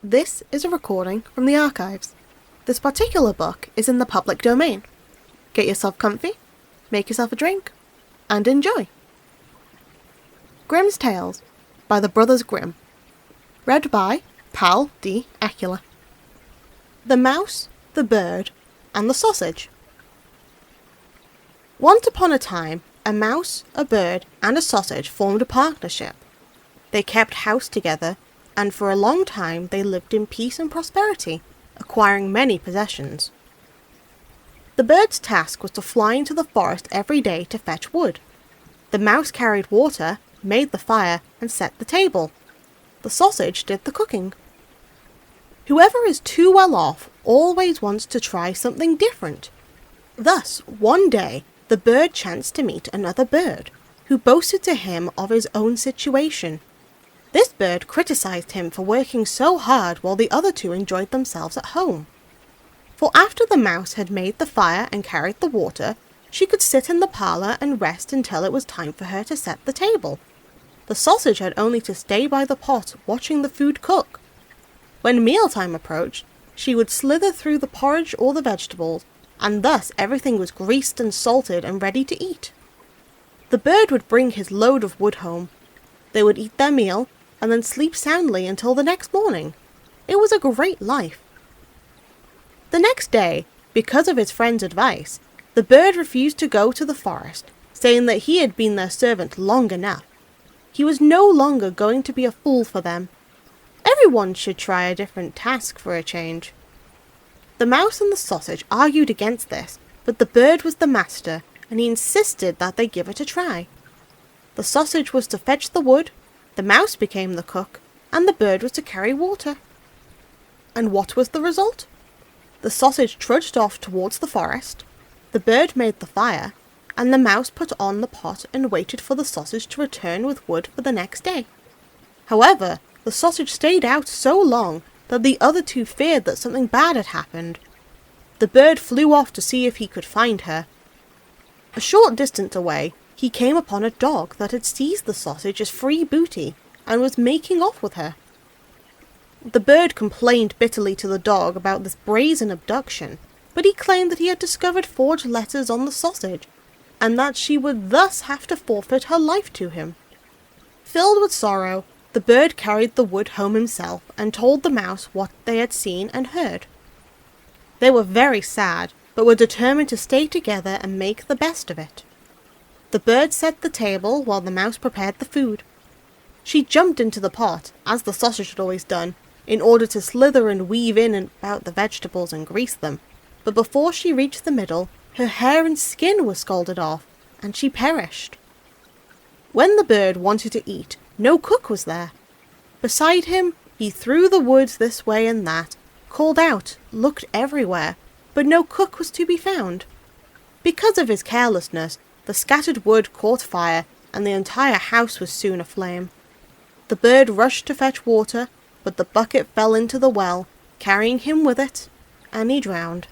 This is a recording from the archives. This particular book is in the public domain. Get yourself comfy, make yourself a drink, and enjoy. Grimm's Tales by the Brothers Grimm. Read by Pal D. Aquila. The Mouse, the Bird, and the Sausage. Once upon a time, a mouse, a bird, and a sausage formed a partnership. They kept house together, and for a long time they lived in peace and prosperity, acquiring many possessions. The bird's task was to fly into the forest every day to fetch wood. The mouse carried water, made the fire, and set the table. The sausage did the cooking. Whoever is too well off always wants to try something different. Thus, one day, the bird chanced to meet another bird, who boasted to him of his own situation. This bird criticized him for working so hard while the other two enjoyed themselves at home. For after the mouse had made the fire and carried the water, she could sit in the parlour and rest until it was time for her to set the table. The sausage had only to stay by the pot watching the food cook. When mealtime approached, she would slither through the porridge or the vegetables, and thus everything was greased and salted and ready to eat. The bird would bring his load of wood home. They would eat their meal, and then sleep soundly until the next morning. It was a great life. The next day, because of his friend's advice, the bird refused to go to the forest, saying that he had been their servant long enough. He was no longer going to be a fool for them. Everyone should try a different task for a change. The mouse and the sausage argued against this, but the bird was the master, and he insisted that they give it a try. The sausage was to fetch the wood, the mouse became the cook, and the bird was to carry water. And what was the result? The sausage trudged off towards the forest, the bird made the fire, and the mouse put on the pot and waited for the sausage to return with wood for the next day. However, the sausage stayed out so long that the other two feared that something bad had happened. The bird flew off to see if he could find her. A short distance away, he came upon a dog that had seized the sausage as free booty and was making off with her. The bird complained bitterly to the dog about this brazen abduction, but he claimed that he had discovered forged letters on the sausage, and that she would thus have to forfeit her life to him. Filled with sorrow, the bird carried the wood home himself and told the mouse what they had seen and heard. They were very sad, but were determined to stay together and make the best of it. The bird set the table while the mouse prepared the food. She jumped into the pot, as the sausage had always done, in order to slither and weave in and about the vegetables and grease them, but before she reached the middle, her hair and skin were scalded off, and she perished. When the bird wanted to eat, no cook was there. Beside him, he threw the wood this way and that, called out, looked everywhere, but no cook was to be found. Because of his carelessness, the scattered wood caught fire, and the entire house was soon aflame. The bird rushed to fetch water, but the bucket fell into the well, carrying him with it, and he drowned.